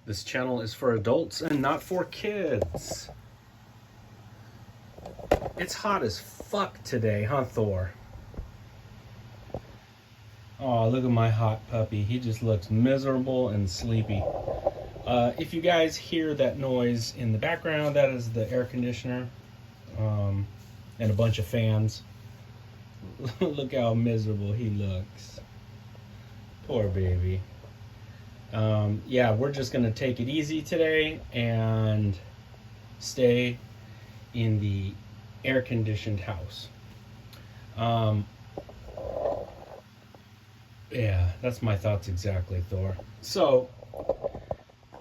This channel is for adults and not for kids. It's hot as fuck today, huh, Thor? Oh, look at my hot puppy. He just looks miserable and sleepy. If you guys hear that noise in the background, that is the air conditioner and a bunch of fans. Look how miserable he looks. Poor baby. Yeah, we're just gonna take it easy today and stay in the air-conditioned house. Yeah, that's my thoughts exactly, Thor. So,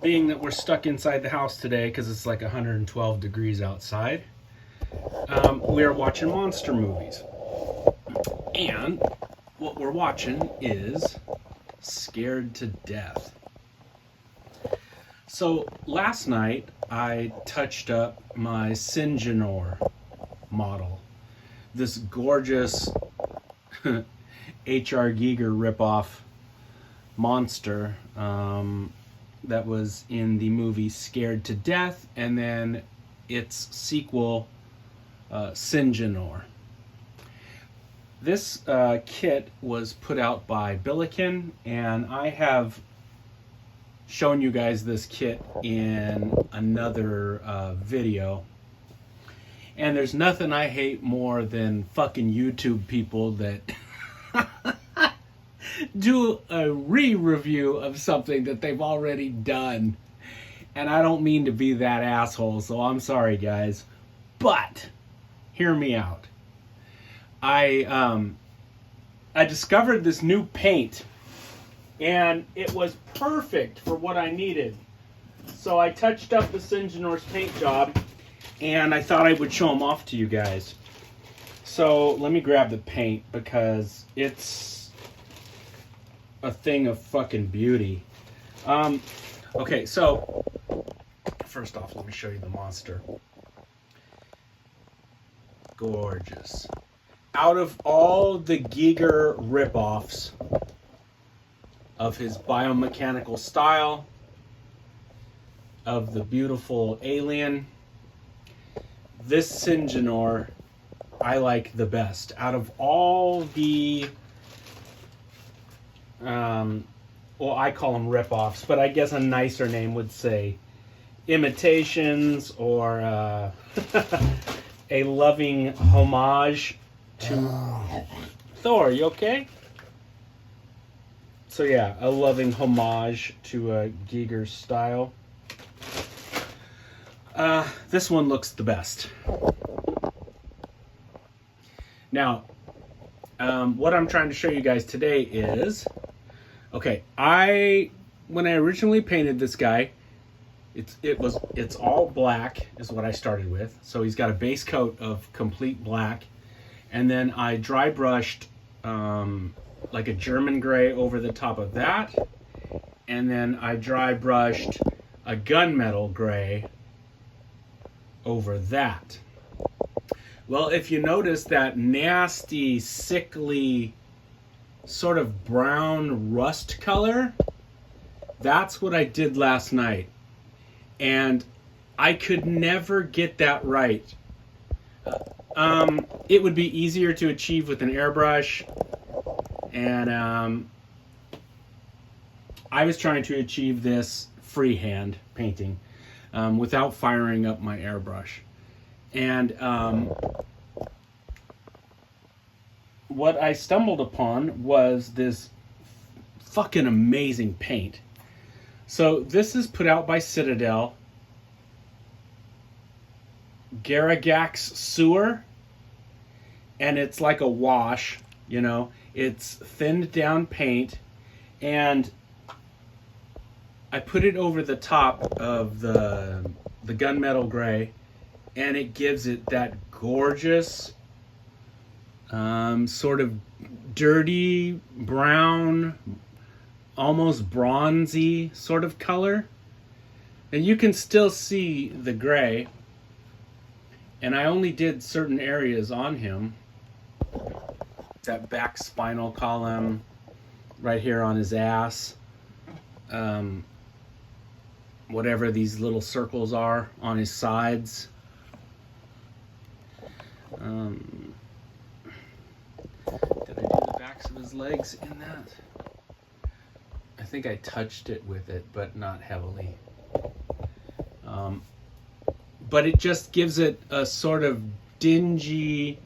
being that we're stuck inside the house today because it's like 112 degrees outside, we are watching monster movies. And what we're watching is Scared to Death. So last night I touched up my Syngenor model, this gorgeous H.R. Giger ripoff monster that was in the movie Scared to Death, and then its sequel, Syngenor. This kit was put out by Billiken, and I have shown you guys this kit in another video. And there's nothing I hate more than fucking YouTube people that do a re-review of something that they've already done. And I don't mean to be that asshole, so I'm sorry, guys. But hear me out. I discovered this new paint, and it was perfect for what I needed. So I touched up the Syngenor's paint job, and I thought I would show them off to you guys. So let me grab the paint because it's a thing of fucking beauty. Okay, so first off, let me show you the monster. Gorgeous. Out of all the Giger ripoffs of his biomechanical style, of the beautiful alien, this Syngenor I like the best. Out of all the, well, I call them ripoffs, but I guess a nicer name would say imitations, or a loving homage to Thor. You okay? So yeah, a loving homage to Giger's style. This one looks the best. Now, what I'm trying to show you guys today is, okay, when I originally painted this guy, it's all black is what I started with. So he's got a base coat of complete black, and then I dry brushed like a German gray over the top of that, and then I dry brushed a gunmetal gray over that. Well, if you notice that nasty, sickly, sort of brown rust color, that's what I did last night. And I could never get that right. It would be easier to achieve with an airbrush. And I was trying to achieve this freehand painting without firing up my airbrush. And what I stumbled upon was this fucking amazing paint. So this is put out by Citadel. Garagax Sewer. And it's like a wash, you know. It's thinned down paint. And I put it over the top of the gunmetal gray. And it gives it that gorgeous, sort of dirty brown, almost bronzy sort of color. And you can still see the gray. And I only did certain areas on him. That back spinal column, right here on his ass. whatever these little circles are on his sides. Did I do the backs of his legs in that? I think I touched it with it, but not heavily. But it just gives it a sort of dingy,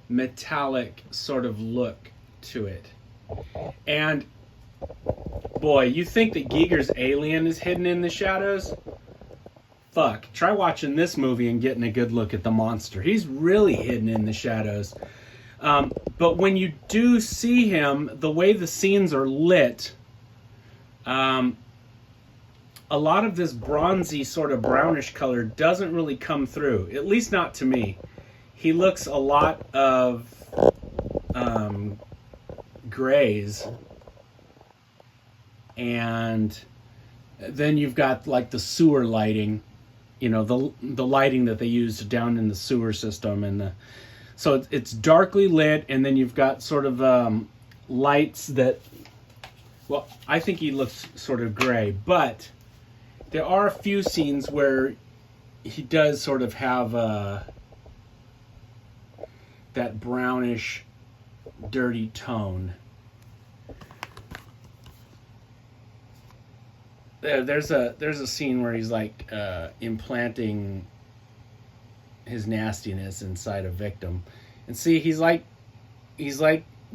metallic sort of look to it. And boy, you think that Giger's alien is hidden in the shadows? Fuck, try watching this movie and getting a good look at the monster. He's really hidden in the shadows. But when you do see him, the way the scenes are lit, a lot of this bronzy sort of brownish color doesn't really come through, at least not to me. He looks a lot of grays, and then you've got like the sewer lighting, you know, the lighting that they used down in the sewer system, and so it's darkly lit, and then you've got sort of lights that, well, I think he looks sort of gray, but there are a few scenes where he does sort of have that brownish, dirty tone. There's a scene where he's like implanting his nastiness inside a victim, and see, he's like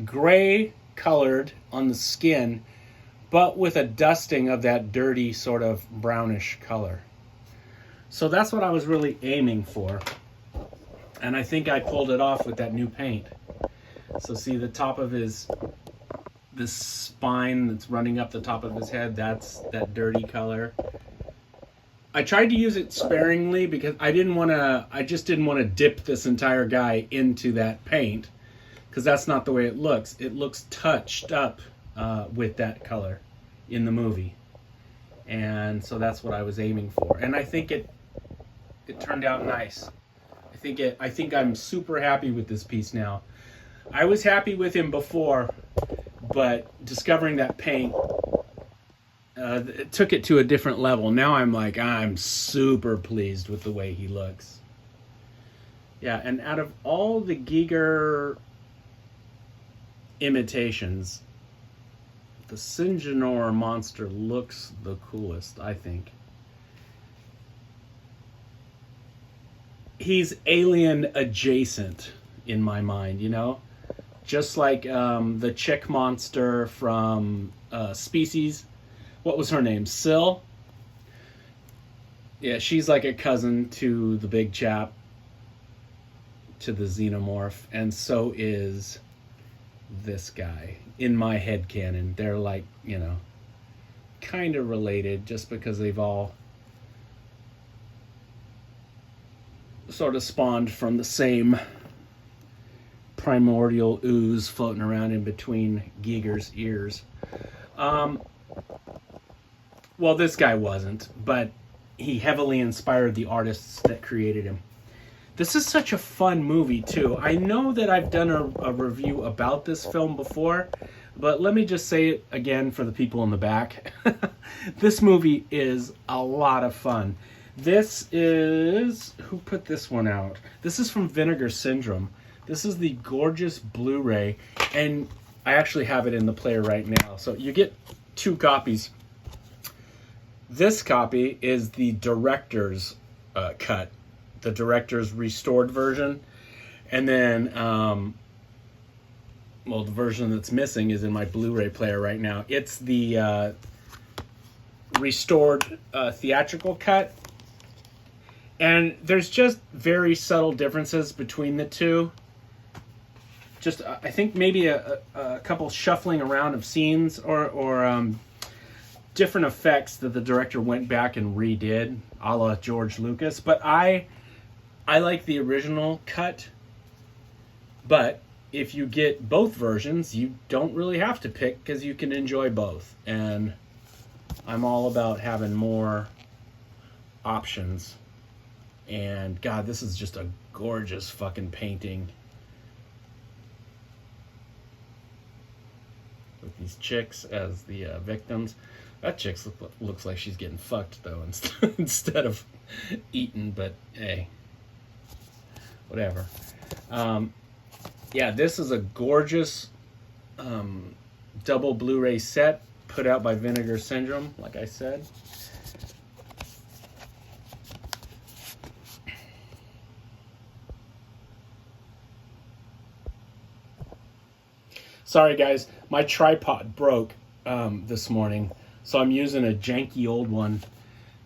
gray colored on the skin, but with a dusting of that dirty sort of brownish color. So that's what I was really aiming for, and I think I pulled it off with that new paint. So see the top of this spine that's running up the top of his head, that's that dirty color. I tried to use it sparingly because I just didn't want to dip this entire guy into that paint, because that's not the way it looks. It looks touched up with that color in the movie, and so that's what I was aiming for, and I think it turned out nice. I think I'm super happy with this piece now. I was happy with him before, but discovering that paint it took it to a different level. Now I'm super pleased with the way he looks. Yeah, and out of all the Giger imitations, the Syngenor monster looks the coolest, I think. He's alien adjacent in my mind, you know? Just like the chick monster from Species. What was her name? Syl? Yeah, she's like a cousin to the big chap, to the xenomorph, and so is this guy. In my headcanon, they're like, you know, kind of related, just because they've all sort of spawned from the same primordial ooze floating around in between Giger's ears. Well, this guy wasn't, but he heavily inspired the artists that created him. This is such a fun movie, too. I know that I've done a review about this film before, but let me just say it again for the people in the back. This movie is a lot of fun. This is... Who put this one out? This is from Vinegar Syndrome. This is the gorgeous Blu-ray, and I actually have it in the player right now. So you get 2 copies. This copy is the director's cut, the director's restored version. And then, well, the version that's missing is in my Blu-ray player right now. It's the restored theatrical cut. And there's just very subtle differences between the two. Just, I think maybe a couple shuffling around of scenes or different effects that the director went back and redid, a la George Lucas. But I like the original cut. But if you get both versions, you don't really have to pick, because you can enjoy both. And I'm all about having more options. And God, this is just a gorgeous fucking painting. With these chicks as the victims. That chick looks like she's getting fucked, though, instead of eaten, but hey, whatever. Yeah, this is a gorgeous double Blu-ray set put out by Vinegar Syndrome, like I said. Sorry guys, my tripod broke this morning, so I'm using a janky old one.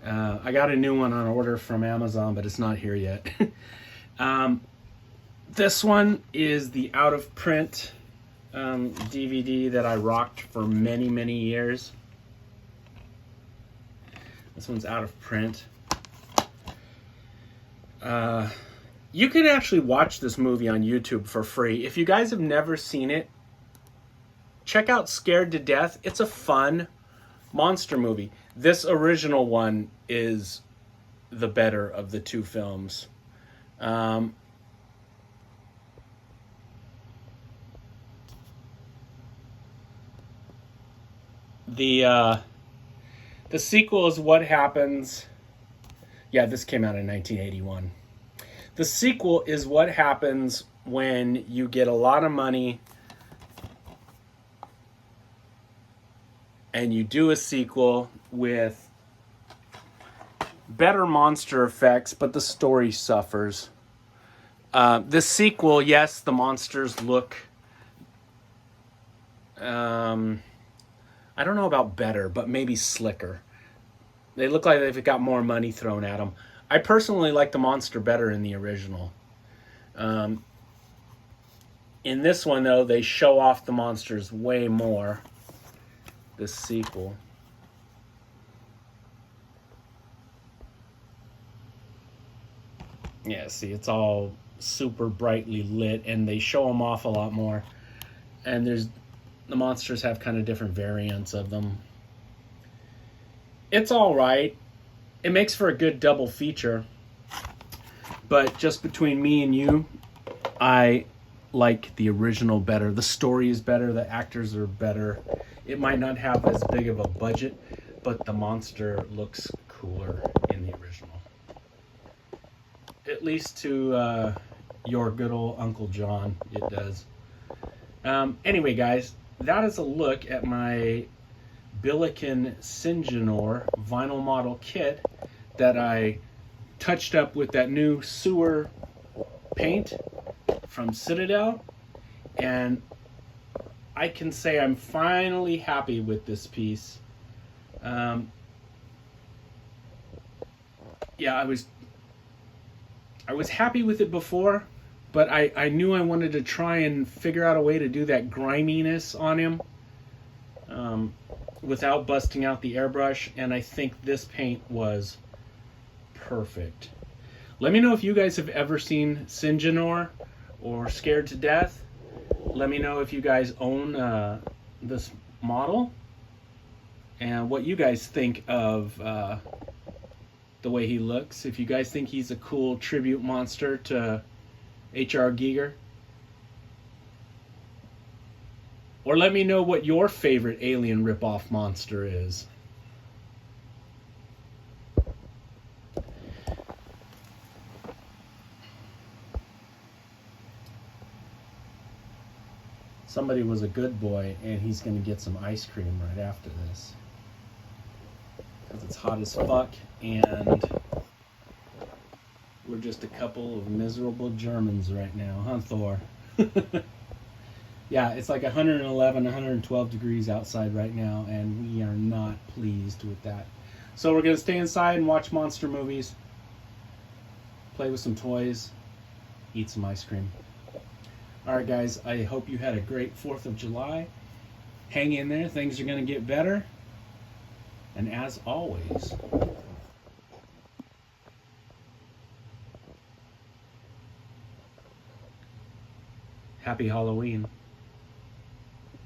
I got a new one on order from Amazon, but it's not here yet. This one is the out-of-print DVD that I rocked for many, many years. This one's out of print. You can actually watch this movie on YouTube for free. If you guys have never seen it, check out Scared to Death. It's a fun monster movie. This original one is the better of the two films. The sequel is what happens. Yeah, this came out in 1981. The sequel is what happens when you get a lot of money and you do a sequel with better monster effects, but the story suffers. The sequel, yes, the monsters look... I don't know about better, but maybe slicker. They look like they've got more money thrown at them. I personally like the monster better in the original. In this one, though, they show off the monsters way more. This sequel. Yeah, see, it's all super brightly lit, and they show them off a lot more. And the monsters have kind of different variants of them. It's all right. It makes for a good double feature. But just between me and you, I like the original better. The story is better. The actors are better. It might not have as big of a budget, but the monster looks cooler in the original. At least to your good old Uncle John, it does. Anyway, guys, that is a look at my Billiken Syngenor vinyl model kit that I touched up with that new sewer paint from Citadel, and I can say I'm finally happy with this piece. Yeah, I was happy with it before, but I knew I wanted to try and figure out a way to do that griminess on him without busting out the airbrush, and I think this paint was perfect. Let me know if you guys have ever seen Syngenor or Scared to Death. Let me know if you guys own this model and what you guys think of the way he looks. If you guys think he's a cool tribute monster to H.R. Giger. Or let me know what your favorite alien ripoff monster is. Somebody was a good boy, and he's going to get some ice cream right after this. Because it's hot as fuck, and we're just a couple of miserable Germans right now, huh, Thor? Yeah, it's like 111, 112 degrees outside right now, and we are not pleased with that. So we're going to stay inside and watch monster movies, play with some toys, eat some ice cream. Alright guys, I hope you had a great 4th of July. Hang in there, things are going to get better. And as always, happy Halloween.